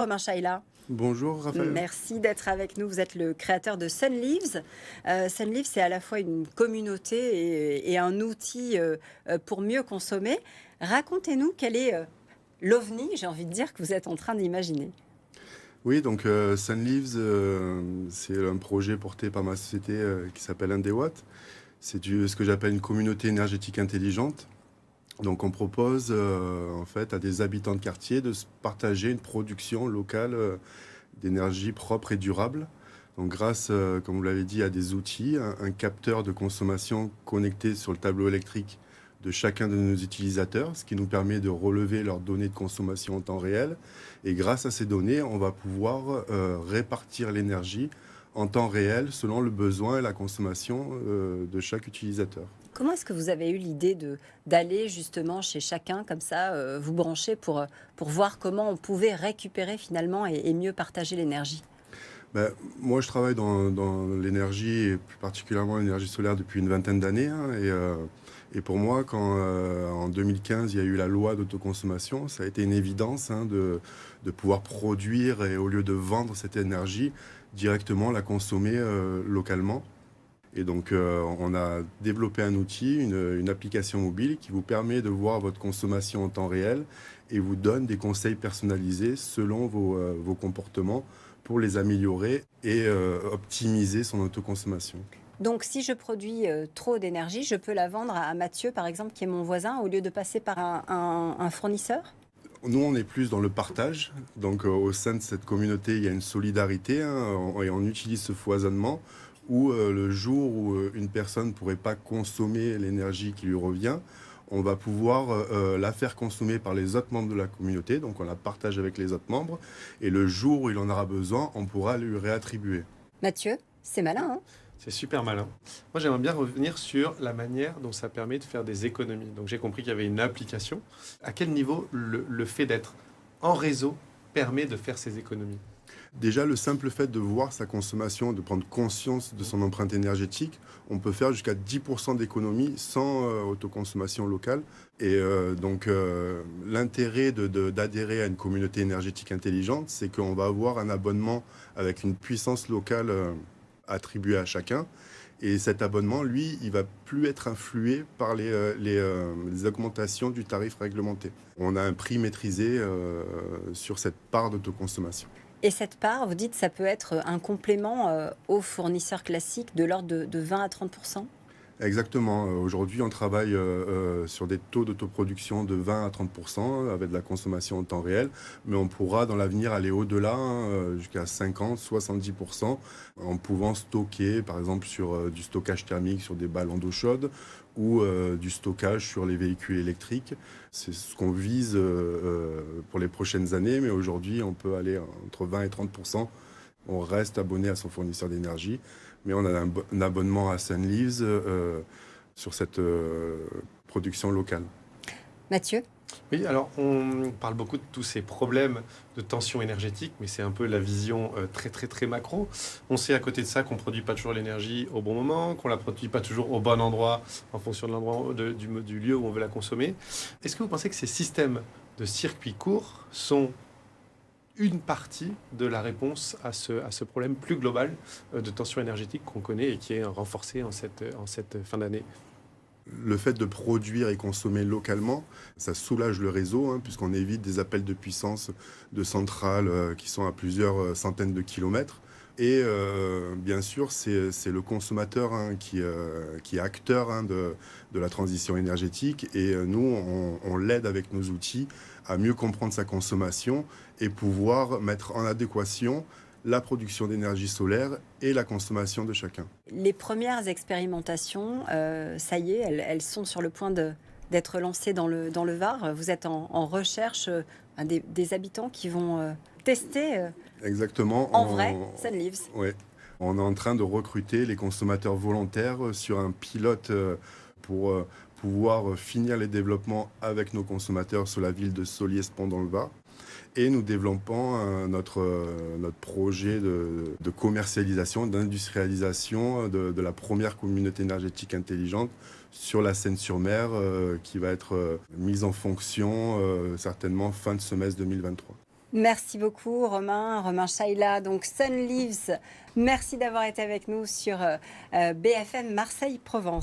Romain Chaïla, Bonjour Raphaël. merci d'être avec nous. Vous êtes le créateur de Sunleaves. Sunleaves, c'est à la fois une communauté et un outil pour mieux consommer. Racontez-nous quel est l'OVNI, j'ai envie de dire, que vous êtes en train d'imaginer. Oui, donc Sunleaves, c'est un projet porté par ma société qui s'appelle Indewatt. Ce que j'appelle une communauté énergétique intelligente. Donc on propose en fait à des habitants de quartier de se partager une production locale d'énergie propre et durable. Donc grâce, comme vous l'avez dit, à des outils, un capteur de consommation connecté sur le tableau électrique de chacun de nos utilisateurs, ce qui nous permet de relever leurs données de consommation en temps réel. Et grâce à ces données, on va pouvoir répartir l'énergie en temps réel selon le besoin et la consommation de chaque utilisateur. Comment est-ce que vous avez eu l'idée d'aller justement chez chacun, comme ça, vous brancher pour voir comment on pouvait récupérer finalement et mieux partager l'énergie? Ben, moi, je travaille dans l'énergie, et plus particulièrement l'énergie solaire, depuis une vingtaine d'années, hein, et pour moi, quand en 2015, il y a eu la loi d'autoconsommation, ça a été une évidence, hein, de pouvoir produire et au lieu de vendre cette énergie, directement la consommer localement. Et donc, on a développé un outil, une application mobile qui vous permet de voir votre consommation en temps réel et vous donne des conseils personnalisés selon vos comportements pour les améliorer et optimiser son autoconsommation. Donc, si je produis trop d'énergie, je peux la vendre à Mathieu, par exemple, qui est mon voisin, au lieu de passer par un fournisseur? Nous, on est plus dans le partage. Donc, au sein de cette communauté, il y a une solidarité, hein, et on utilise ce foisonnement où le jour où une personne ne pourrait pas consommer l'énergie qui lui revient, on va pouvoir la faire consommer par les autres membres de la communauté. Donc, on la partage avec les autres membres. Et le jour où il en aura besoin, on pourra lui réattribuer. Mathieu, c'est malin, hein? C'est super malin. Moi, j'aimerais bien revenir sur la manière dont ça permet de faire des économies. Donc, j'ai compris qu'il y avait une application. À quel niveau le fait d'être en réseau permet de faire ces économies? Déjà, le simple fait de voir sa consommation, de prendre conscience de son empreinte énergétique, on peut faire jusqu'à 10% d'économie sans autoconsommation locale. Et l'intérêt d'adhérer à une communauté énergétique intelligente, c'est qu'on va avoir un abonnement avec une puissance locale attribuée à chacun. Et cet abonnement, lui, il va plus être influé par les augmentations du tarif réglementé. On a un prix maîtrisé sur cette part d'autoconsommation. Et cette part, vous dites, ça peut être un complément aux fournisseurs classiques de l'ordre de 20 à 30%? Exactement. Aujourd'hui, on travaille sur des taux d'autoproduction de 20 à 30% avec de la consommation en temps réel, mais on pourra dans l'avenir aller au-delà, hein, jusqu'à 50, 70%, en pouvant stocker, par exemple, sur du stockage thermique sur des ballons d'eau chaude ou du stockage sur les véhicules électriques. C'est ce qu'on vise pour les prochaines années, mais aujourd'hui, on peut aller entre 20 et 30%. On reste abonné à son fournisseur d'énergie, mais on a un abonnement à Sunleaves sur cette production locale. Mathieu? Oui, alors on parle beaucoup de tous ces problèmes de tension énergétique, mais c'est un peu la vision très très très macro. On sait à côté de ça qu'on ne produit pas toujours l'énergie au bon moment, qu'on ne la produit pas toujours au bon endroit en fonction de l'endroit, du lieu où on veut la consommer. Est-ce que vous pensez que ces systèmes de circuits courts sont une partie de la réponse à ce problème plus global de tension énergétique qu'on connaît et qui est renforcé en cette fin d'année? Le fait de produire et consommer localement, ça soulage le réseau, hein, puisqu'on évite des appels de puissance de centrales qui sont à plusieurs centaines de kilomètres. Et bien sûr, c'est le consommateur, hein, qui est acteur, hein, de la transition énergétique. Et nous, on l'aide avec nos outils à mieux comprendre sa consommation et pouvoir mettre en adéquation la production d'énergie solaire et la consommation de chacun. Les premières expérimentations, ça y est, elles sont sur le point d'être lancées dans le Var. Vous êtes en recherche des habitants qui vont tester Exactement. en vrai Sunleaves. Ouais. On est en train de recruter les consommateurs volontaires sur un pilote pour pouvoir finir les développements avec nos consommateurs sur la ville de Solliès-Pont dans le Var. Et nous développons notre projet de commercialisation, d'industrialisation de la première communauté énergétique intelligente sur la Seine-sur-Mer qui va être mise en fonction certainement fin de semestre 2023. Merci beaucoup Romain Shaila, donc Sun Leaves. Merci d'avoir été avec nous sur BFM Marseille-Provence.